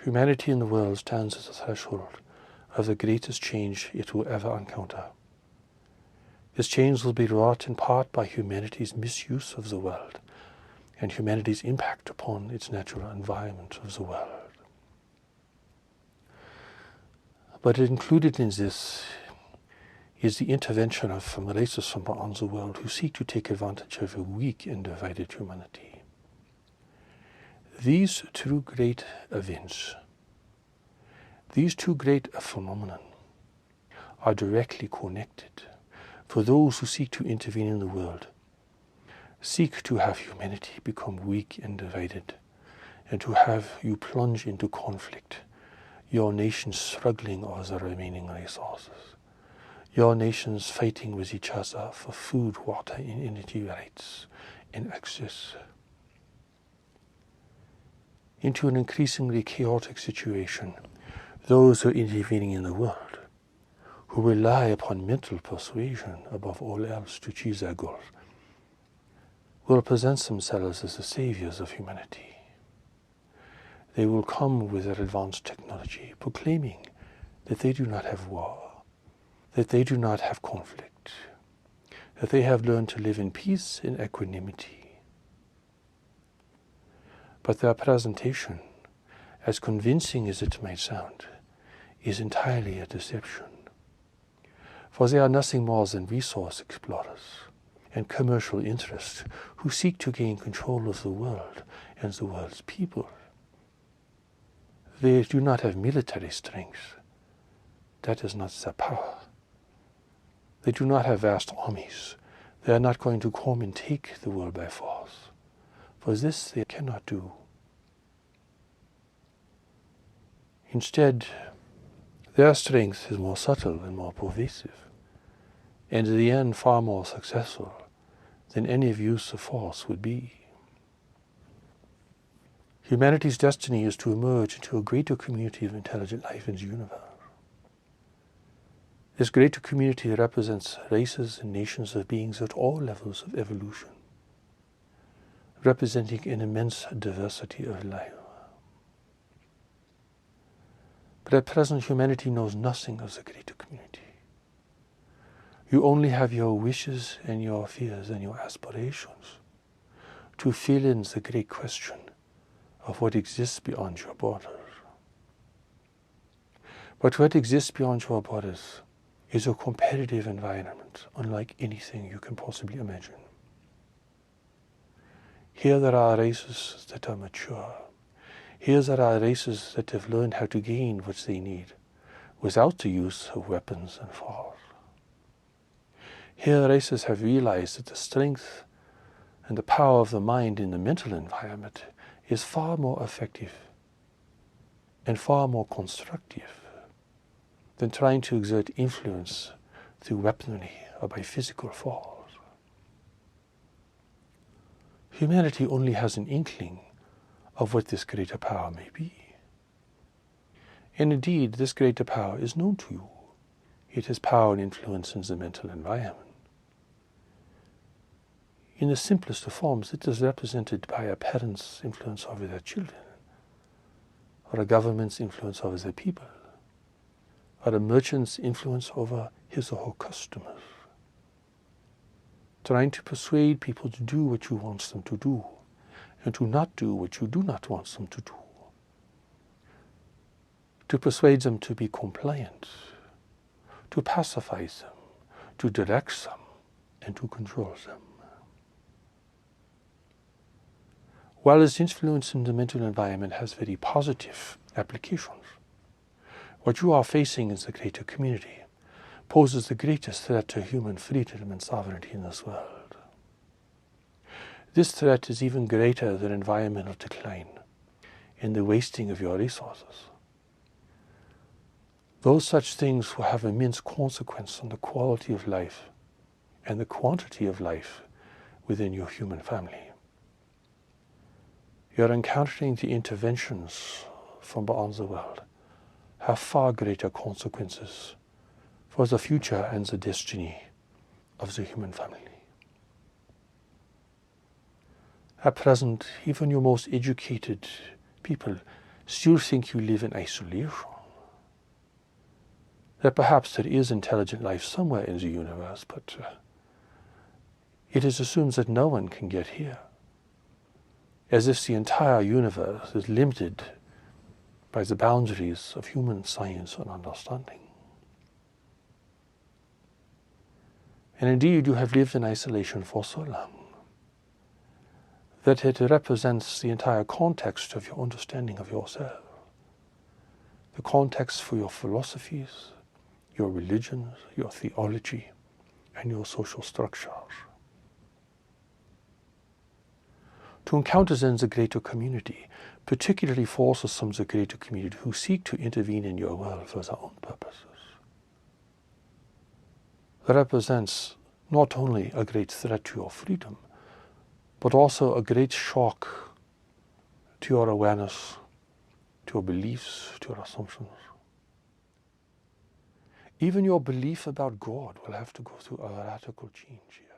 Humanity in the world stands at the threshold of the greatest change it will ever encounter. This change will be wrought in part by humanity's misuse of the world and humanity's impact upon its natural environment of the world. But included in this is the intervention of races from around the world who seek to take advantage of a weak and divided humanity. These two great events, these two great phenomena, are directly connected. For those who seek to intervene in the world, seek to have humanity become weak and divided, and to have you plunge into conflict, your nations struggling over the remaining resources, your nations fighting with each other for food, water, and energy rights and access, into an increasingly chaotic situation. Those who are intervening in the world, who rely upon mental persuasion above all else to achieve their goals, will present themselves as the saviors of humanity. They will come with their advanced technology, proclaiming that they do not have war, that they do not have conflict, that they have learned to live in peace and equanimity. But their presentation, as convincing as it might sound, is entirely a deception. For they are nothing more than resource explorers and commercial interests who seek to gain control of the world and the world's people. They do not have military strength. That is not their power. They do not have vast armies. They are not going to come and take the world by force. For this they cannot do. Instead, their strength is more subtle and more pervasive, and in the end far more successful than any use of force would be. Humanity's destiny is to emerge into a greater community of intelligent life in the universe. This greater community represents races and nations of beings at all levels of evolution, representing an immense diversity of life. But at present, humanity knows nothing of the greater community. You only have your wishes and your fears and your aspirations to fill in the great question of what exists beyond your borders. But what exists beyond your borders is a competitive environment unlike anything you can possibly imagine. Here there are races that are mature. Here there are races that have learned how to gain what they need without the use of weapons and force. Here races have realized that the strength and the power of the mind in the mental environment is far more effective and far more constructive than trying to exert influence through weaponry or by physical force. Humanity only has an inkling of what this greater power may be. And indeed, this greater power is known to you. It has power and influence in the mental environment. In the simplest of forms, it is represented by a parent's influence over their children, or a government's influence over their people, or a merchant's influence over his or her customers, trying to persuade people to do what you want them to do, and to not do what you do not want them to do, to persuade them to be compliant, to pacify them, to direct them, and to control them. While this influence in the mental environment has very positive applications, what you are facing in the greater community poses the greatest threat to human freedom and sovereignty in this world. This threat is even greater than environmental decline and the wasting of your resources. Those such things will have immense consequence on the quality of life and the quantity of life within your human family. You are encountering the interventions from beyond the world have far greater consequences for the future and the destiny of the human family. At present, even your most educated people still think you live in isolation. That perhaps there is intelligent life somewhere in the universe, but it is assumed that no one can get here, as if the entire universe is limited by the boundaries of human science and understanding. And indeed, you have lived in isolation for so long that it represents the entire context of your understanding of yourself, the context for your philosophies, your religions, your theology, and your social structures. To encounter then the greater community, particularly forces from the greater community who seek to intervene in your world for their own purposes, that represents not only a great threat to your freedom, but also a great shock to your awareness, to your beliefs, to your assumptions. Even your belief about God will have to go through a radical change here.